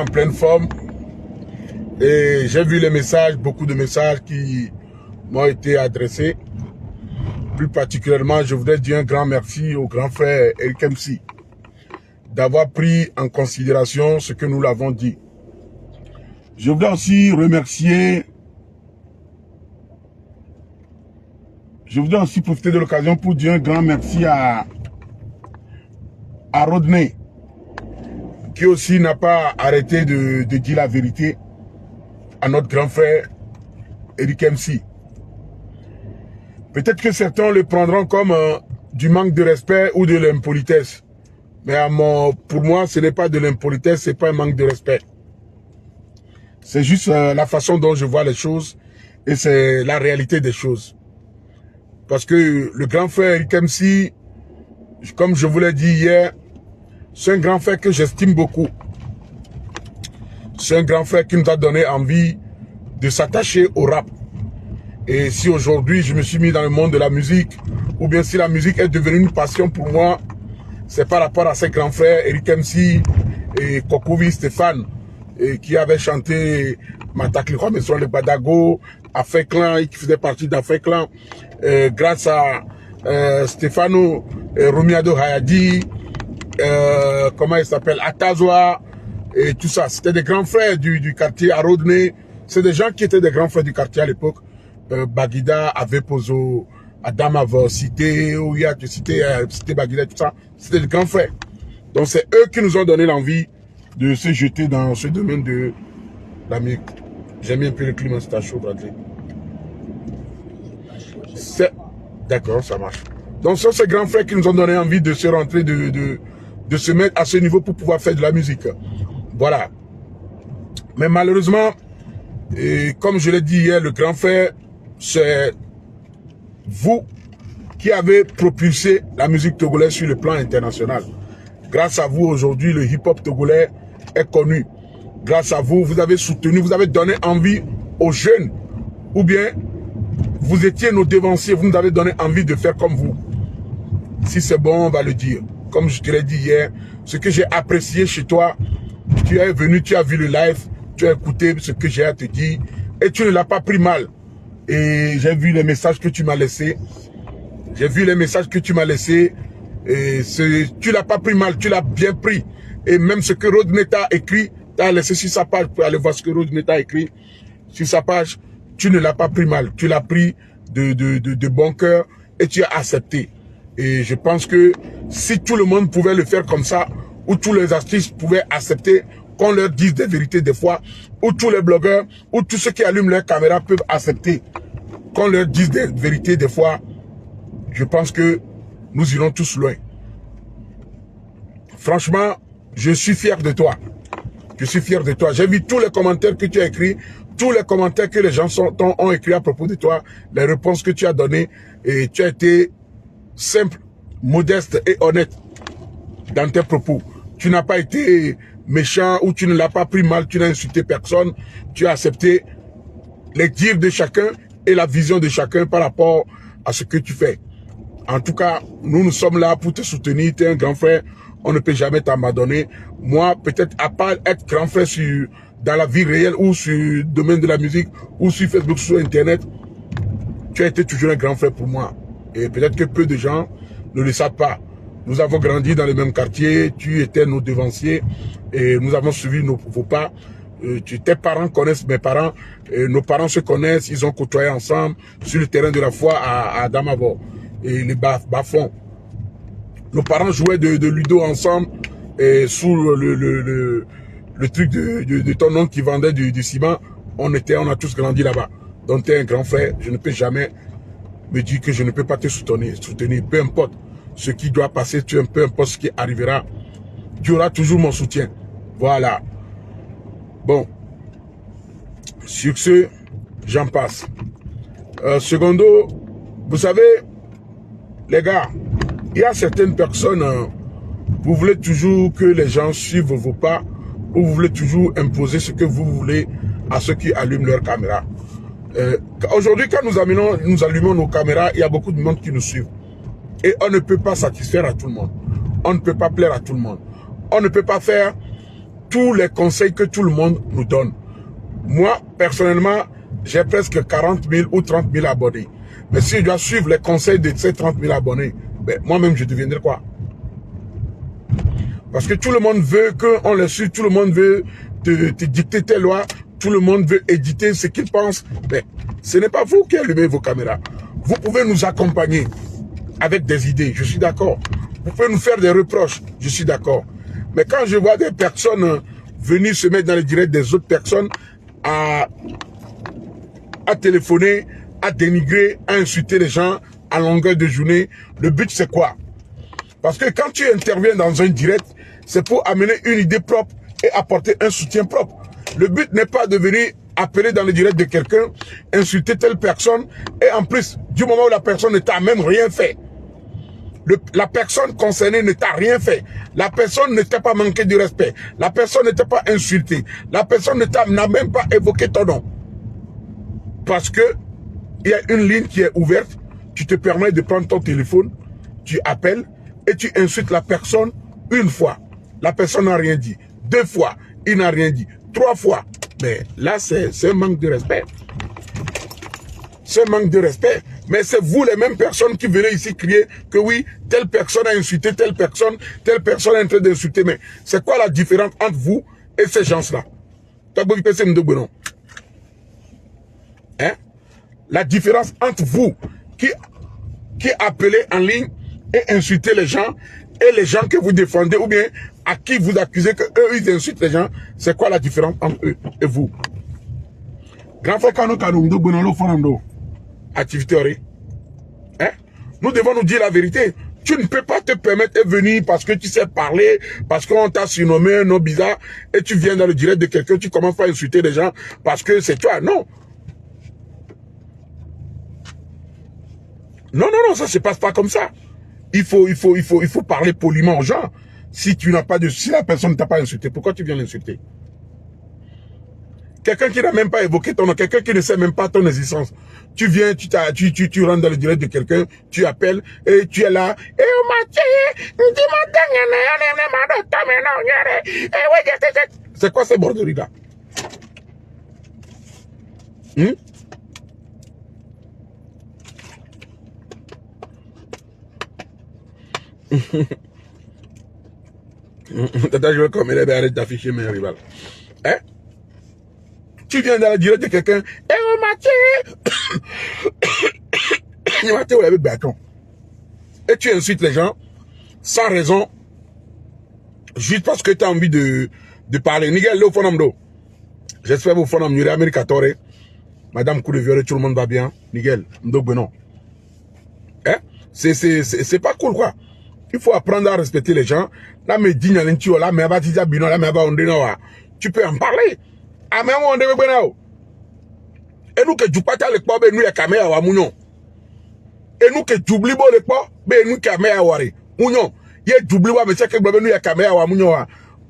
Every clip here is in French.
en pleine forme. Et j'ai vu les messages, beaucoup de messages qui m'ont été adressés. Plus particulièrement, je voudrais dire un grand merci au grand frère Eric MC d'avoir pris en considération ce que nous l'avons dit. Je voudrais aussi remercier, je voudrais aussi profiter de l'occasion pour dire un grand merci à Rodney, qui aussi n'a pas arrêté de dire la vérité à notre grand frère Eric MC. Peut-être que certains le prendront comme du manque de respect ou de l'impolitesse. Mais pour moi, ce n'est pas de l'impolitesse, ce n'est pas un manque de respect. C'est juste la façon dont je vois les choses et c'est la réalité des choses. Parce que le grand frère Eric MC, comme je vous l'ai dit hier, c'est un grand frère que j'estime beaucoup. C'est un grand frère qui nous a donné envie de s'attacher au rap. Et si aujourd'hui je me suis mis dans le monde de la musique, ou bien si la musique est devenue une passion pour moi, c'est par rapport à ces grands frères, Eric MC et Kokovi Stéphane, qui avaient chanté Matakli Maison le Badago, Afek Clan, qui faisait partie d'Afek Clan, grâce à Stéphano Romiado Hayadi, comment il s'appelle, Atazoa, et tout ça. C'était des grands frères du quartier à Rodney. C'est des gens qui étaient des grands frères du quartier à l'époque. Bagida avait posé, Adam avait cité, Ouya, cité Bagida, tout ça. C'était des grands frères. Donc c'est eux qui nous ont donné l'envie de se jeter dans ce domaine de la musique. J'aime bien un peu le climat, c'est à chaud, Bradley. D'accord, ça marche. Donc ce sont ces grands frères qui nous ont donné envie de se rentrer, de se mettre à ce niveau pour pouvoir faire de la musique. Voilà. Mais malheureusement, et comme je l'ai dit hier, le grand frère, c'est vous qui avez propulsé la musique togolaise sur le plan international. Grâce à vous, aujourd'hui, le hip-hop togolais est connu. Grâce à vous, vous avez soutenu, vous avez donné envie aux jeunes. Ou bien, vous étiez nos devanciers, vous nous avez donné envie de faire comme vous. Si c'est bon, on va le dire. Comme je te l'ai dit hier, ce que j'ai apprécié chez toi, tu es venu, tu as vu le live, tu as écouté ce que j'ai à te dire et tu ne l'as pas pris mal. Et j'ai vu les messages que tu m'as laissés. J'ai vu les messages que tu m'as laissés. Et tu l'as pas pris mal, tu l'as bien pris. Et même ce que Rodney t'a écrit, tu as laissé sur sa page pour aller voir ce que Rodney t'a écrit. Sur sa page, tu ne l'as pas pris mal. Tu l'as pris de bon cœur et tu as accepté. Et je pense que si tout le monde pouvait le faire comme ça, ou tous les artistes pouvaient accepter qu'on leur dise des vérités des fois, ou tous les blogueurs, ou tous ceux qui allument leur caméra peuvent accepter qu'on leur dise des vérités des fois, je pense que nous irons tous loin. Franchement, je suis fier de toi. Je suis fier de toi. J'ai vu tous les commentaires que tu as écrits, tous les commentaires que les gens ont écrits à propos de toi, les réponses que tu as données, et tu as été simple, modeste et honnête dans tes propos. Tu n'as pas été méchant ou tu ne l'as pas pris mal, tu n'as insulté personne, tu as accepté les dires de chacun et la vision de chacun par rapport à ce que tu fais. En tout cas, nous sommes là pour te soutenir, tu es un grand frère, on ne peut jamais t'abandonner. Moi, peut-être à part être grand frère dans la vie réelle ou sur le domaine de la musique ou sur Facebook, sur Internet, tu as été toujours un grand frère pour moi. Et peut-être que peu de gens ne le savent pas. Nous avons grandi dans le même quartier, tu étais nos devanciers et nous avons suivi vos pas. Tes parents connaissent mes parents, nos parents se connaissent, ils ont côtoyé ensemble sur le terrain de la foi à Damavo et les bas-fonds. Nos parents jouaient de ludo ensemble et sous le truc de ton oncle qui vendait du ciment, on a tous grandi là-bas. Donc tu es un grand frère, je ne peux jamais me dire que je ne peux pas te soutenir, peu importe ce qui doit passer, peu importe ce qui arrivera, tu auras toujours mon soutien. Voilà. Bon. Sur ce, j'en passe. Secondo, vous savez, les gars, il y a certaines personnes, vous voulez toujours que les gens suivent vos pas, ou vous voulez toujours imposer ce que vous voulez à ceux qui allument leur caméra. Aujourd'hui, quand nous allumons nos caméras, il y a beaucoup de monde qui nous suivent. Et on ne peut pas satisfaire à tout le monde. On ne peut pas plaire à tout le monde. On ne peut pas faire tous les conseils que tout le monde nous donne. Moi, personnellement, j'ai presque 40 000 ou 30 000 abonnés. Mais si je dois suivre les conseils de ces 30 000 abonnés, ben, moi-même, je deviendrai quoi? Parce que tout le monde veut qu'on les suive, tout le monde veut te dicter tes lois, tout le monde veut éditer ce qu'il pense. Mais ce n'est pas vous qui allumez vos caméras. Vous pouvez nous accompagner avec des idées, je suis d'accord. Vous pouvez nous faire des reproches, je suis d'accord. Mais quand je vois des personnes venir se mettre dans les directs des autres personnes à téléphoner, à dénigrer, à insulter les gens à longueur de journée, le but c'est quoi? Parce que quand tu interviens dans un direct, c'est pour amener une idée propre et apporter un soutien propre. Le but n'est pas de venir appeler dans le direct de quelqu'un, insulter telle personne, et en plus, du moment où la personne ne t'a même rien fait, la personne concernée ne t'a rien fait, la personne ne t'a pas manqué de respect, la personne ne t'a pas insulté, la personne n'a même pas évoqué ton nom. Parce que il y a une ligne qui est ouverte, tu te permets de prendre ton téléphone, tu appelles et tu insultes la personne une fois. La personne n'a rien dit. 2 fois, il n'a rien dit. 3 fois. Mais là, c'est un manque de respect. C'est un manque de respect. Mais c'est vous les mêmes personnes qui venez ici crier que oui, telle personne a insulté telle personne est en train d'insulter. Mais c'est quoi la différence entre vous et ces gens-là? Hein? La différence entre vous qui appelez en ligne et insultez les gens et les gens que vous défendez ou bien à qui vous accusez que eux ils insultent les gens, c'est quoi la différence entre eux et vous? Grand frère activité, hein? Nous devons nous dire la vérité. Tu ne peux pas te permettre de venir parce que tu sais parler, parce qu'on t'a surnommé un nom bizarre et tu viens dans le direct de quelqu'un, tu commences à insulter les gens parce que c'est toi. Non. Non, non, non, ça se passe pas comme ça. Il faut parler poliment aux gens. Si la personne ne t'a pas insulté, pourquoi tu viens l'insulter? Quelqu'un qui n'a même pas évoqué ton nom, quelqu'un qui ne sait même pas ton existence. Tu viens, tu rentres dans le direct de quelqu'un, tu appelles et tu es là. C'est quoi ces borderies-là? Tata, je veux comme elle arrête d'afficher mes rivales. Hein? Tu viens dans le direct de quelqu'un, avec bâton. Et tu insultes les gens sans raison, juste parce que tu as envie de parler. Nigel, le fonamdo. J'espère que vous fonam Nure Amérique Torre. Madame coup de viol, tout le monde va bien. Nigel, Mdogbenon. Hein? C'est pas cool, quoi. Il faut apprendre à respecter les gens. Là, mais digne à l'intio, là, mais baptisa bino, là, mais tu peux en parler. Ah, mais on devait bien. Et nous que tu pas le pas, nous, y a caméra à Mounion. Et nous que tu oublies le pas, nous, caméra à Wari. Mounion. Y a doublé, mais c'est que nous, y a caméra à Mounion.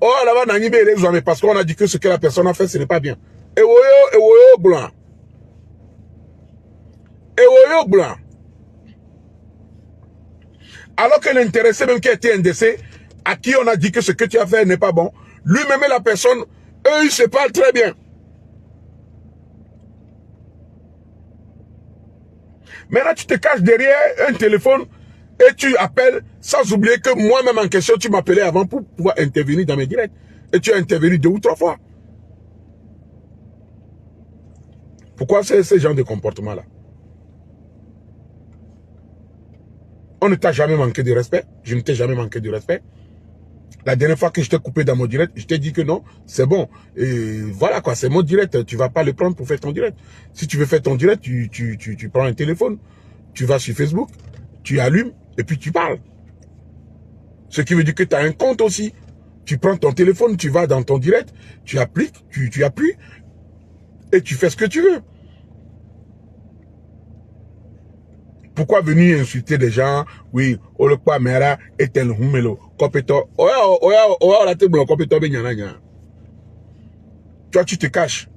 Oh, là-bas, n'a ni les hommes, parce qu'on a dit que ce que la personne a fait, ce n'est pas bien. Et woyo, blanc. Et woyo, blanc. Alors que l'intéressé même qui a été indécé, à qui on a dit que ce que tu as fait n'est pas bon, lui-même et la personne, eux, ils se parlent très bien. Maintenant, tu te caches derrière un téléphone et tu appelles sans oublier que moi-même en question, tu m'appelais avant pour pouvoir intervenir dans mes directs. Et tu as intervenu 2 ou 3 fois. Pourquoi ce genre de comportement-là? On ne t'a jamais manqué de respect. Je ne t'ai jamais manqué de respect. La dernière fois que je t'ai coupé dans mon direct, je t'ai dit que non, c'est bon. Et voilà quoi, c'est mon direct. Tu ne vas pas le prendre pour faire ton direct. Si tu veux faire ton direct, tu prends un téléphone, tu vas sur Facebook, tu allumes et puis tu parles. Ce qui veut dire que tu as un compte aussi. Tu prends ton téléphone, tu vas dans ton direct, tu appliques, tu appuies et tu fais ce que tu veux. Pourquoi venir insulter des gens? Oui, Olokpa Mera et tel Humelo. Compétent. Oya, la table compétent. Toi, tu te caches.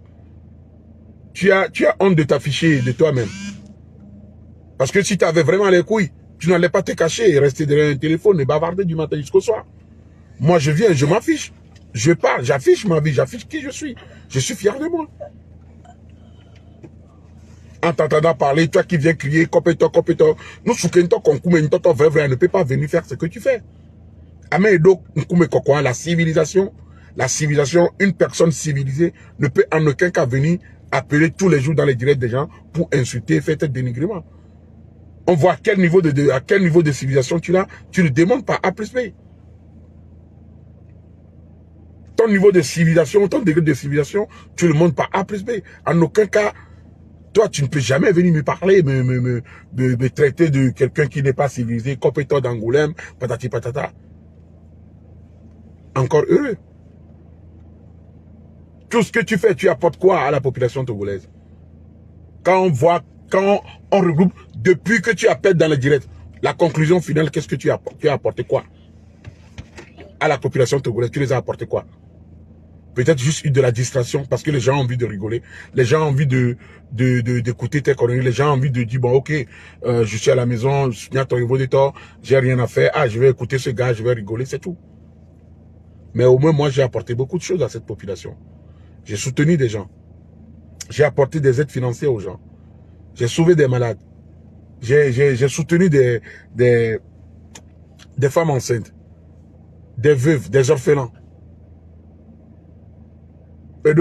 Tu as honte de t'afficher de toi-même. Parce que si tu avais vraiment les couilles, tu n'allais pas te cacher et rester derrière un téléphone et bavarder du matin jusqu'au soir. Moi, je viens, je m'affiche. Je parle, j'affiche ma vie, j'affiche qui je suis. Je suis fier de moi. En t'entendant parler, toi qui viens crier, compétent, compétent, nous soukento konkume ntoto vrai, ne peut pas venir faire ce que tu fais. Amedo nkume kokwa, la civilisation, une personne civilisée ne peut en aucun cas venir appeler tous les jours dans les directs des gens pour insulter, faire tes dénigrements. On voit à quel niveau de civilisation tu l'as, tu ne demandes pas A plus B. Ton niveau de civilisation, ton degré de civilisation, tu ne le montres pas A plus B. En aucun cas, toi, tu ne peux jamais venir me parler, me traiter de quelqu'un qui n'est pas civilisé, compétent d'Angoulême, patati patata. Encore heureux. Tout ce que tu fais, tu apportes quoi à la population togolaise? Quand on regroupe, depuis que tu appelles dans le direct, la conclusion finale, qu'est-ce que tu as apporté quoi à la population togolaise? Tu les as apporté quoi? Peut-être juste eu de la distraction parce que les gens ont envie de rigoler. Les gens ont envie d'écouter tes conneries. Les gens ont envie de dire, bon, ok, je suis à la maison, je suis à ton niveau de tort, j'ai rien à faire. Ah, je vais écouter ce gars, je vais rigoler, c'est tout. Mais au moins, moi, j'ai apporté beaucoup de choses à cette population. J'ai soutenu des gens. J'ai apporté des aides financières aux gens. J'ai sauvé des malades. J'ai soutenu des femmes enceintes, des veuves, des orphelins. Oui,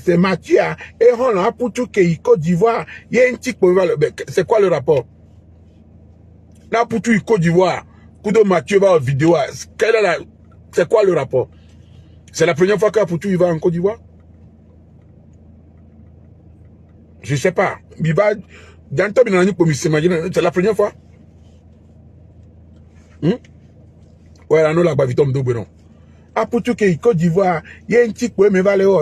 c'est Mathieu, et on a pour tout qui Côte d'Ivoire, il y a un petit peu, c'est quoi le rapport? Là, pour tout Côte d'Ivoire, Kudo Mathieu va en vidéo, c'est quoi le rapport? C'est la première fois qu'Apoutou il va en Côte d'Ivoire? Je sais pas. Il va, c'est la première fois? Ouais, là, nous, la bavitom de Benon. Apoutou qui Côte d'Ivoire, il y a un petit peu, mais va nous,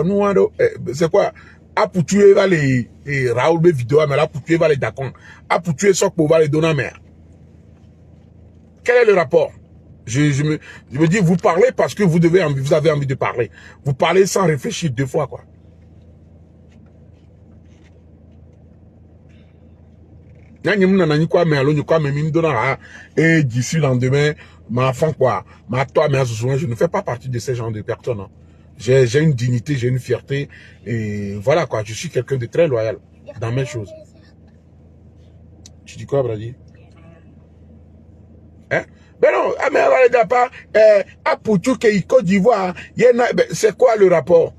c'est quoi? Apoutou va les Raoul B vidéo, mais là, Apoutou va les Dakon. Apoutou sok pour va les donner mer. Quel est le rapport? Je me dis, vous parlez parce que vous avez envie de parler. Vous parlez sans réfléchir deux fois, quoi. Et d'ici le lendemain, ma femme quoi, je ne fais pas partie de ces gens de personnes. Hein. J'ai une dignité, j'ai une fierté, et voilà quoi, je suis quelqu'un de très loyal dans mes choses. Tu dis quoi, Brady? Hein? Ben non, mais pas, à Poutou, Côte d'Ivoire, c'est quoi le rapport?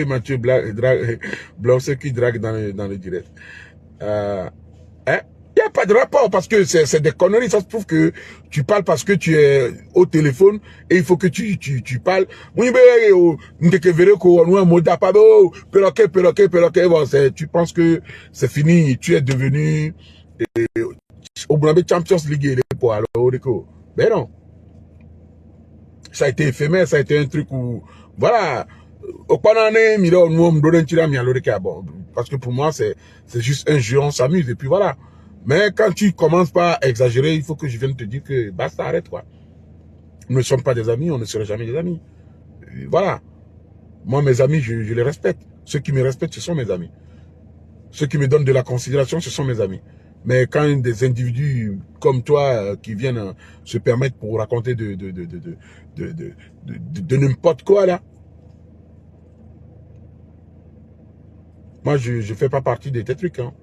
Mathieu Blanc, ceux qui drague dans le direct. Hein? Il n'y a pas de rapport parce que c'est des conneries. Ça se prouve que tu parles parce que tu es au téléphone et il faut que tu parles. Tu penses que c'est fini. Tu es devenu au bout de Champions League. Mais non. Ça a été éphémère, ça a été un truc où, voilà, parce que pour moi, c'est juste un jeu, on s'amuse, et puis voilà. Mais quand tu commences pas à exagérer, il faut que je vienne te dire que basta, arrête, quoi. Nous ne sommes pas des amis, on ne sera jamais des amis. Et voilà. Moi, mes amis, je les respecte. Ceux qui me respectent, ce sont mes amis. Ceux qui me donnent de la considération, ce sont mes amis. Mais quand des individus comme toi qui viennent se permettre pour raconter de n'importe quoi là, moi je fais pas partie de tes trucs. Hein.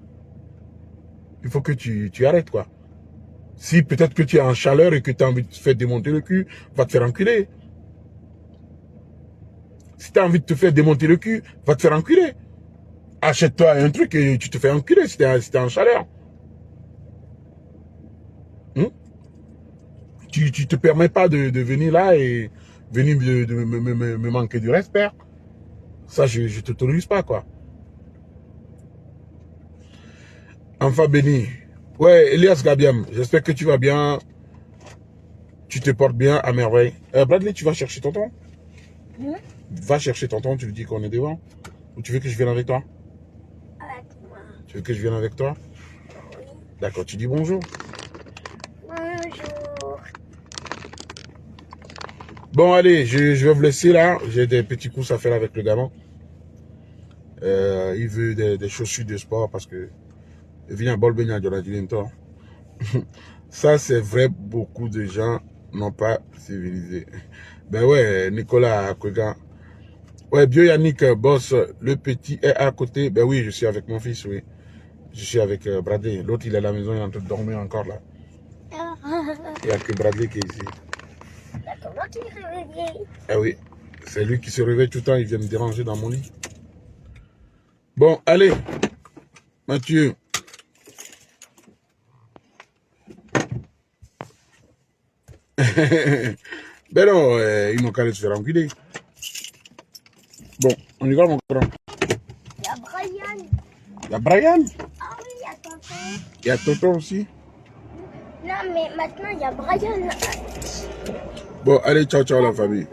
Il faut que tu arrêtes quoi. Si peut-être que tu es en chaleur et que tu as envie de te faire démonter le cul, va te faire enculer. Si tu as envie de te faire démonter le cul, va te faire enculer. Achète-toi un truc et tu te fais enculer si tu es en chaleur. Tu te permets pas de venir là et venir me manquer du respect. Ça, je t'autorise pas, quoi. Enfin béni. Ouais, Elias Gabiam, j'espère que tu vas bien. Tu te portes bien à merveille. Bradley, tu vas chercher tonton? Va chercher tonton, tu lui dis qu'on est devant. Ou tu veux que je vienne avec toi? Avec moi. Tu veux que je vienne avec toi? Oui. D'accord, tu dis bonjour. Bonjour. Bon, allez, je vais vous laisser là. J'ai des petits coups à faire avec le gamin. Il veut des chaussures de sport parce que Viens à Bolbenia, ça, c'est vrai, beaucoup de gens n'ont pas civilisé. Ben ouais, Nicolas Akwega. Ouais, Bio Yannick, boss, le petit est à côté. Ben oui, je suis avec mon fils, oui. Je suis avec Bradley. L'autre, il est à la maison, il est en train de dormir encore là. Il n'y a que Bradley qui est ici. Comment tu es réveillé? Ah oui, c'est lui qui se réveille tout le temps, il vient me déranger dans mon lit. Bon, allez, Mathieu. Ben non, ils n'ont qu'à aller se faire enculer. Bon, on y va, mon grand. Il y a Brian. Il y a Brian. Ah oui, il y a tonton. Il y a Tonton aussi. Non, mais maintenant, il y a Brian. Bon, allez, ciao, ciao la famille.